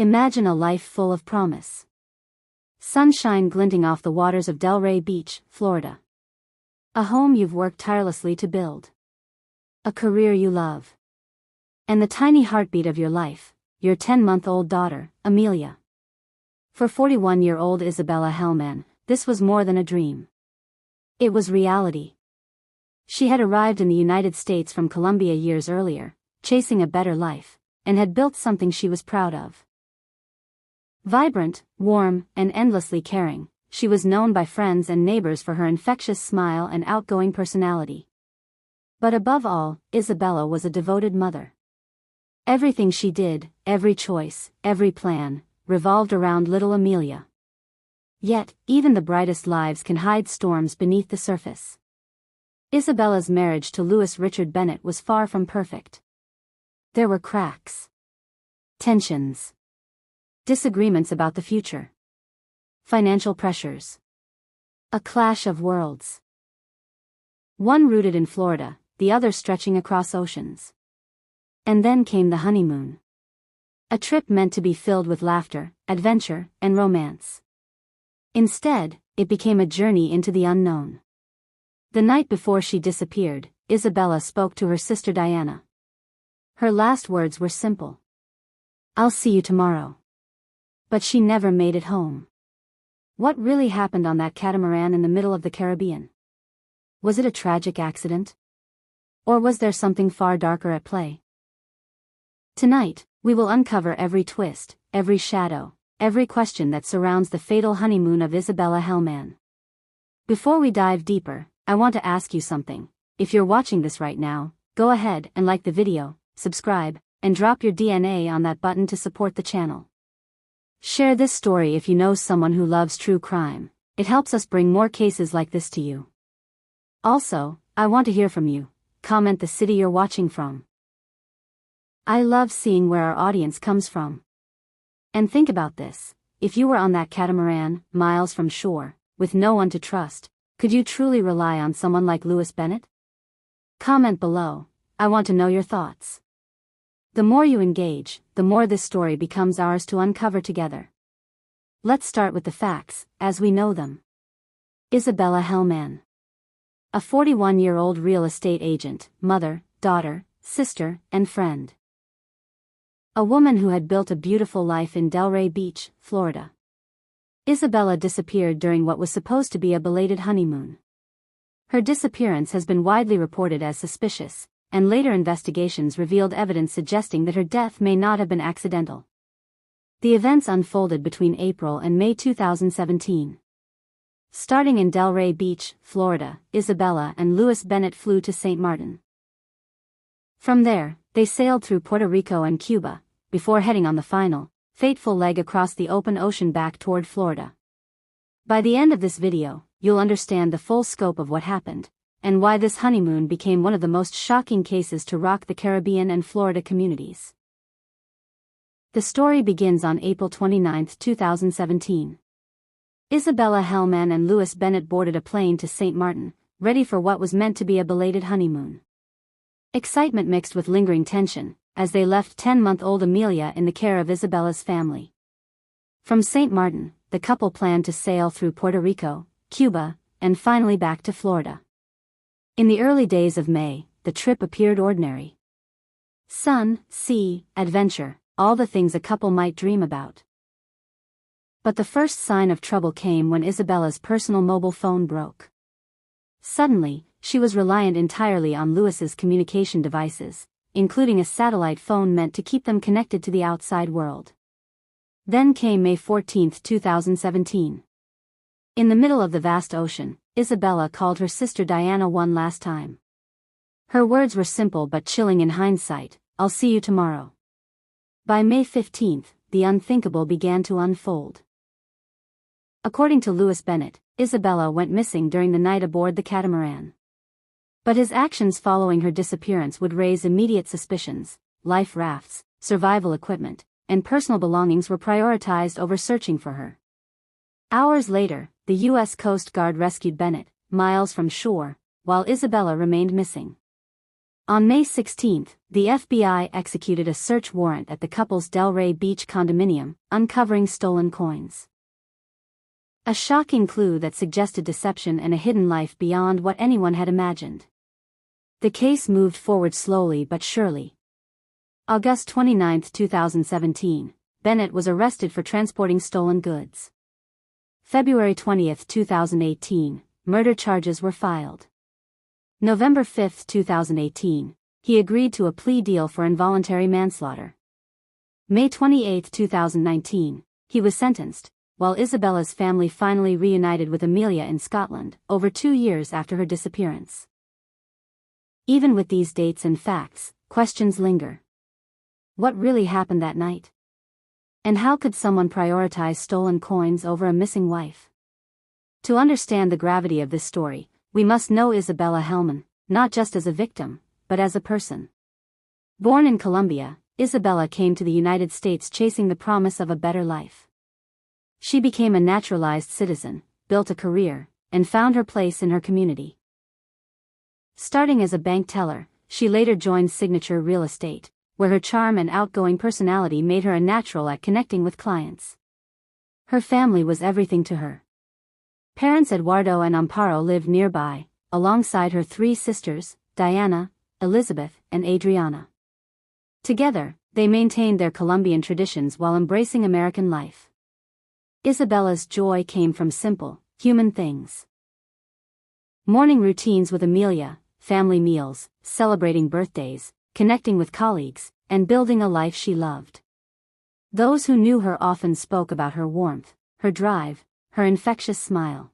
Imagine a life full of promise. Sunshine glinting off the waters of Delray Beach, Florida. A home you've worked tirelessly to build. A career you love. And the tiny heartbeat of your life, your 10-month-old daughter, Amelia. For 41-year-old Isabella Helmann, this was more than a dream. It was reality. She had arrived in the United States from Colombia years earlier, chasing a better life, and had built something she was proud of. Vibrant, warm, and endlessly caring, she was known by friends and neighbors for her infectious smile and outgoing personality. But above all, Isabella was a devoted mother. Everything she did, every choice, every plan, revolved around little Amelia. Yet, even the brightest lives can hide storms beneath the surface. Isabella's marriage to Louis Richard Bennett was far from perfect. There were cracks. Tensions. Disagreements about the future. Financial pressures. A clash of worlds. One rooted in Florida, the other stretching across oceans. And then came the honeymoon. A trip meant to be filled with laughter, adventure, and romance. Instead, it became a journey into the unknown. The night before she disappeared, Isabella spoke to her sister Diana. Her last words were simple. "I'll see you tomorrow." But she never made it home. What really happened on that catamaran in the middle of the Caribbean? Was it a tragic accident? Or was there something far darker at play? Tonight, we will uncover every twist, every shadow, every question that surrounds the fatal honeymoon of Isabella Helmann. Before we dive deeper, I want to ask you something. If you're watching this right now, go ahead and like the video, subscribe, and drop your DNA on that button to support the channel. Share this story if you know someone who loves true crime. It helps us bring more cases like this to you. Also, I want to hear from you. Comment the city you're watching from. I love seeing where our audience comes from. And think about this. If you were on that catamaran, miles from shore, with no one to trust, could you truly rely on someone like Louis Bennett? Comment below. I want to know your thoughts. The more you engage, the more this story becomes ours to uncover together. Let's start with the facts, as we know them. Isabella Helmann. A 41-year-old real estate agent, mother, daughter, sister, and friend. A woman who had built a beautiful life in Delray Beach, Florida. Isabella disappeared during what was supposed to be a belated honeymoon. Her disappearance has been widely reported as suspicious, and later investigations revealed evidence suggesting that her death may not have been accidental. The events unfolded between April and May 2017. Starting in Delray Beach, Florida, Isabella and Louis Bennett flew to St. Martin. From there, they sailed through Puerto Rico and Cuba, before heading on the final, fateful leg across the open ocean back toward Florida. By the end of this video, you'll understand the full scope of what happened, and why this honeymoon became one of the most shocking cases to rock the Caribbean and Florida communities. The story begins on April 29, 2017. Isabella Helmann and Louis Bennett boarded a plane to St. Martin, ready for what was meant to be a belated honeymoon. Excitement mixed with lingering tension, as they left 10-month-old Amelia in the care of Isabella's family. From St. Martin, the couple planned to sail through Puerto Rico, Cuba, and finally back to Florida. In the early days of May, the trip appeared ordinary. Sun, sea, adventure, all the things a couple might dream about. But the first sign of trouble came when Isabella's personal mobile phone broke. Suddenly, she was reliant entirely on Louis's communication devices, including a satellite phone meant to keep them connected to the outside world. Then came May 14, 2017. In the middle of the vast ocean, Isabella called her sister Diana one last time. Her words were simple but chilling in hindsight, "I'll see you tomorrow." By May 15, the unthinkable began to unfold. According to Louis Bennett, Isabella went missing during the night aboard the catamaran. But his actions following her disappearance would raise immediate suspicions. Life rafts, survival equipment, and personal belongings were prioritized over searching for her. Hours later, the U.S. Coast Guard rescued Bennett, miles from shore, while Isabella remained missing. On May 16, the FBI executed a search warrant at the couple's Delray Beach condominium, uncovering stolen coins. A shocking clue that suggested deception and a hidden life beyond what anyone had imagined. The case moved forward slowly but surely. August 29, 2017, Bennett was arrested for transporting stolen goods. February 20, 2018, murder charges were filed. November 5, 2018, he agreed to a plea deal for involuntary manslaughter. May 28, 2019, he was sentenced, while Isabella's family finally reunited with Amelia in Scotland, over 2 years after her disappearance. Even with these dates and facts, questions linger. What really happened that night? And how could someone prioritize stolen coins over a missing wife? To understand the gravity of this story, we must know Isabella Helmann, not just as a victim, but as a person. Born in Colombia, Isabella came to the United States chasing the promise of a better life. She became a naturalized citizen, built a career, and found her place in her community. Starting as a bank teller, she later joined Signature Real Estate, where her charm and outgoing personality made her a natural at connecting with clients. Her family was everything to her. Parents Eduardo and Amparo lived nearby, alongside her 3 sisters, Diana, Elizabeth, and Adriana. Together, they maintained their Colombian traditions while embracing American life. Isabella's joy came from simple, human things. Morning routines with Amelia, family meals, celebrating birthdays, connecting with colleagues, and building a life she loved. Those who knew her often spoke about her warmth, her drive, her infectious smile.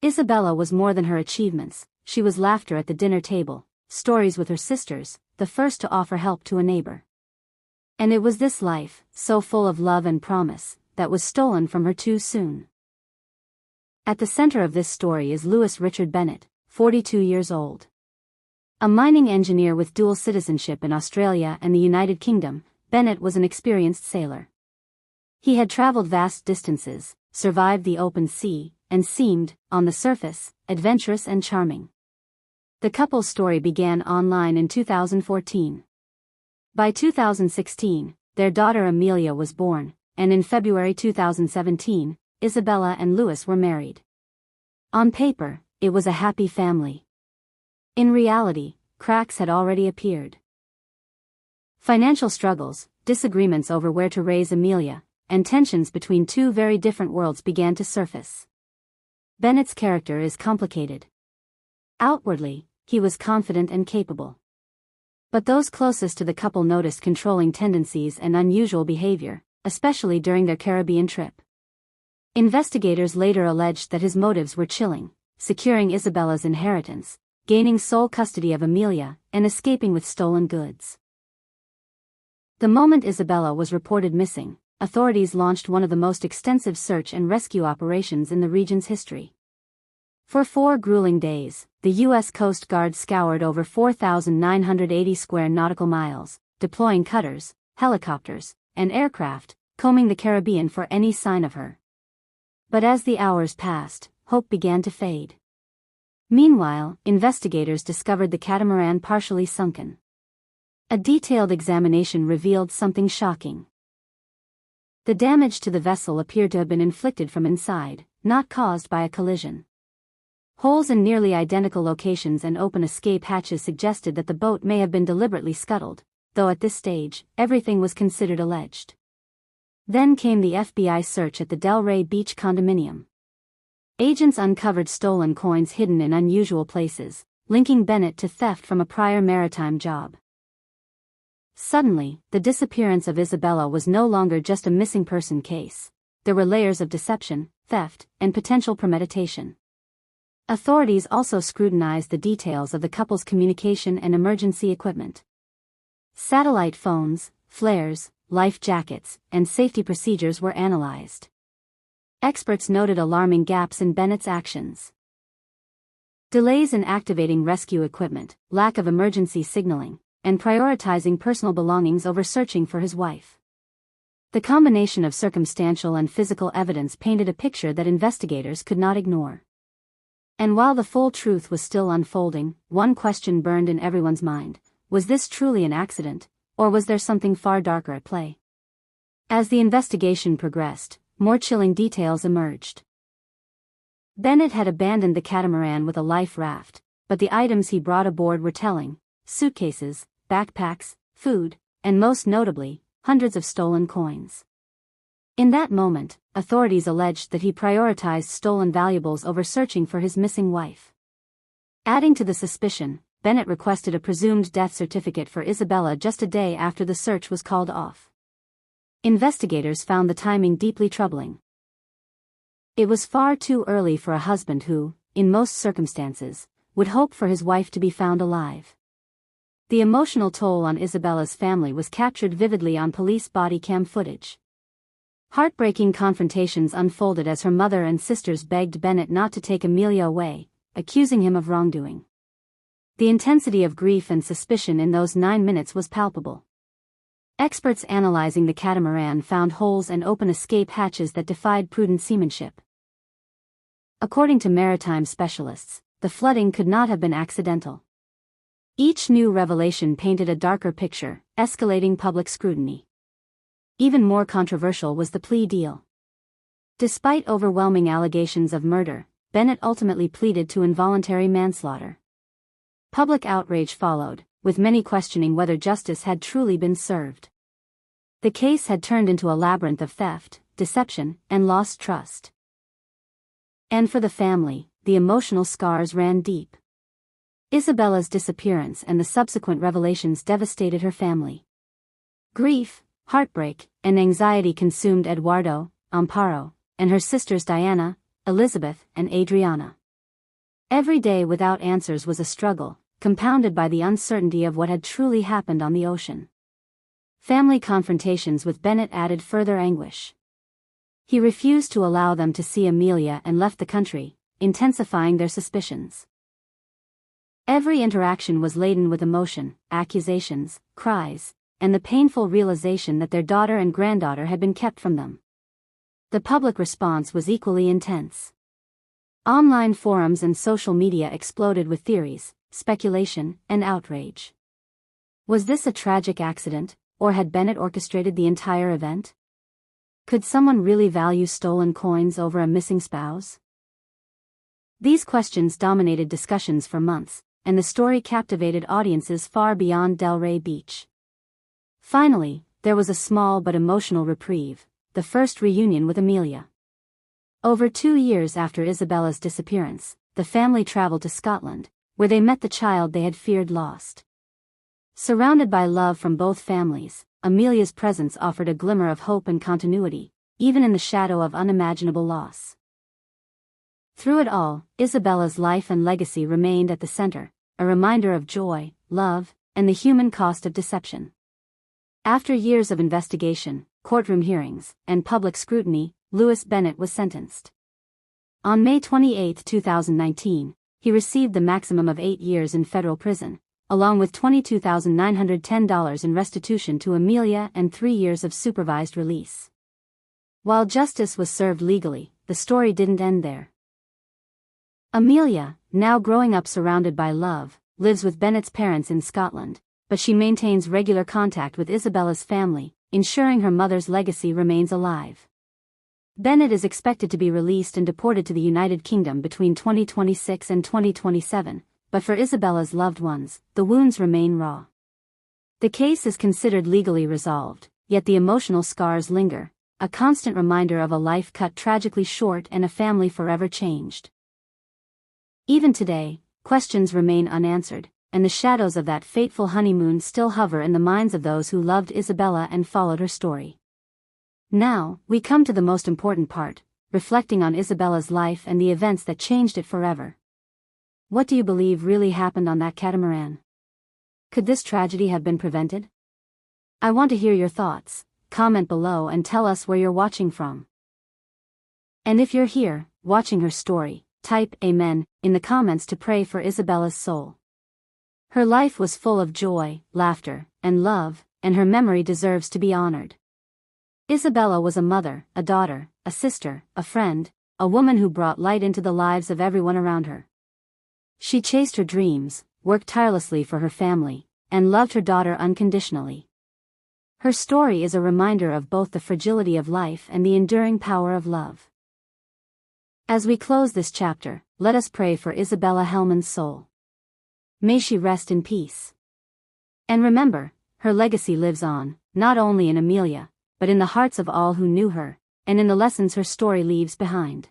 Isabella was more than her achievements, she was laughter at the dinner table, stories with her sisters, the first to offer help to a neighbor. And it was this life, so full of love and promise, that was stolen from her too soon. At the center of this story is Louis Richard Bennett, 42 years old. A mining engineer with dual citizenship in Australia and the United Kingdom, Bennett was an experienced sailor. He had traveled vast distances, survived the open sea, and seemed, on the surface, adventurous and charming. The couple's story began online in 2014. By 2016, their daughter Amelia was born, and in February 2017, Isabella and Louis were married. On paper, it was a happy family. In reality, cracks had already appeared. Financial struggles, disagreements over where to raise Amelia, and tensions between 2 very different worlds began to surface. Bennett's character is complicated. Outwardly, he was confident and capable. But those closest to the couple noticed controlling tendencies and unusual behavior, especially during their Caribbean trip. Investigators later alleged that his motives were chilling, securing Isabella's inheritance, gaining sole custody of Amelia, and escaping with stolen goods. The moment Isabella was reported missing, authorities launched one of the most extensive search and rescue operations in the region's history. For 4 grueling days, the U.S. Coast Guard scoured over 4,980 square nautical miles, deploying cutters, helicopters, and aircraft, combing the Caribbean for any sign of her. But as the hours passed, hope began to fade. Meanwhile, investigators discovered the catamaran partially sunken. A detailed examination revealed something shocking. The damage to the vessel appeared to have been inflicted from inside, not caused by a collision. Holes in nearly identical locations and open escape hatches suggested that the boat may have been deliberately scuttled, though at this stage, everything was considered alleged. Then came the FBI search at the Delray Beach condominium. Agents uncovered stolen coins hidden in unusual places, linking Bennett to theft from a prior maritime job. Suddenly, the disappearance of Isabella was no longer just a missing person case. There were layers of deception, theft, and potential premeditation. Authorities also scrutinized the details of the couple's communication and emergency equipment. Satellite phones, flares, life jackets, and safety procedures were analyzed. Experts noted alarming gaps in Bennett's actions. Delays in activating rescue equipment, lack of emergency signaling, and prioritizing personal belongings over searching for his wife. The combination of circumstantial and physical evidence painted a picture that investigators could not ignore. And while the full truth was still unfolding, one question burned in everyone's mind: was this truly an accident, or was there something far darker at play? As the investigation progressed, more chilling details emerged. Bennett had abandoned the catamaran with a life raft, but the items he brought aboard were telling: suitcases, backpacks, food, and most notably, hundreds of stolen coins. In that moment, authorities alleged that he prioritized stolen valuables over searching for his missing wife. Adding to the suspicion, Bennett requested a presumed death certificate for Isabella just a day after the search was called off. Investigators found the timing deeply troubling. It was far too early for a husband who, in most circumstances, would hope for his wife to be found alive. The emotional toll on Isabella's family was captured vividly on police body cam footage. Heartbreaking confrontations unfolded as her mother and sisters begged Bennett not to take Amelia away, accusing him of wrongdoing. The intensity of grief and suspicion in those 9 minutes was palpable. Experts analyzing the catamaran found holes and open escape hatches that defied prudent seamanship. According to maritime specialists, the flooding could not have been accidental. Each new revelation painted a darker picture, escalating public scrutiny. Even more controversial was the plea deal. Despite overwhelming allegations of murder, Bennett ultimately pleaded to involuntary manslaughter. Public outrage followed, with many questioning whether justice had truly been served. The case had turned into a labyrinth of theft, deception, and lost trust. And for the family, the emotional scars ran deep. Isabella's disappearance and the subsequent revelations devastated her family. Grief, heartbreak, and anxiety consumed Eduardo, Amparo, and her sisters Diana, Elizabeth, and Adriana. Every day without answers was a struggle, compounded by the uncertainty of what had truly happened on the ocean. Family confrontations with Bennett added further anguish. He refused to allow them to see Amelia and left the country, intensifying their suspicions. Every interaction was laden with emotion, accusations, cries, and the painful realization that their daughter and granddaughter had been kept from them. The public response was equally intense. Online forums and social media exploded with theories, speculation, and outrage. Was this a tragic accident, or had Bennett orchestrated the entire event? Could someone really value stolen coins over a missing spouse? These questions dominated discussions for months, and the story captivated audiences far beyond Delray Beach. Finally, there was a small but emotional reprieve: the first reunion with Amelia. Over 2 years after Isabella's disappearance, the family traveled to Scotland, where they met the child they had feared lost. Surrounded by love from both families, Amelia's presence offered a glimmer of hope and continuity, even in the shadow of unimaginable loss. Through it all, Isabella's life and legacy remained at the center, a reminder of joy, love, and the human cost of deception. After years of investigation, courtroom hearings, and public scrutiny, Lewis Bennett was sentenced. On May 28, 2019, he received the maximum of 8 years in federal prison, along with $22,910 in restitution to Amelia and 3 years of supervised release. While justice was served legally, the story didn't end there. Amelia, now growing up surrounded by love, lives with Bennett's parents in Scotland, but she maintains regular contact with Isabella's family, ensuring her mother's legacy remains alive. Bennett is expected to be released and deported to the United Kingdom between 2026 and 2027, but for Isabella's loved ones, the wounds remain raw. The case is considered legally resolved, yet the emotional scars linger, a constant reminder of a life cut tragically short and a family forever changed. Even today, questions remain unanswered, and the shadows of that fateful honeymoon still hover in the minds of those who loved Isabella and followed her story. Now, we come to the most important part, reflecting on Isabella's life and the events that changed it forever. What do you believe really happened on that catamaran? Could this tragedy have been prevented? I want to hear your thoughts. Comment below and tell us where you're watching from. And if you're here, watching her story, type Amen in the comments to pray for Isabella's soul. Her life was full of joy, laughter, and love, and her memory deserves to be honored. Isabella was a mother, a daughter, a sister, a friend, a woman who brought light into the lives of everyone around her. She chased her dreams, worked tirelessly for her family, and loved her daughter unconditionally. Her story is a reminder of both the fragility of life and the enduring power of love. As we close this chapter, let us pray for Isabella Helmann's soul. May she rest in peace. And remember, her legacy lives on, not only in Amelia, but in the hearts of all who knew her, and in the lessons her story leaves behind.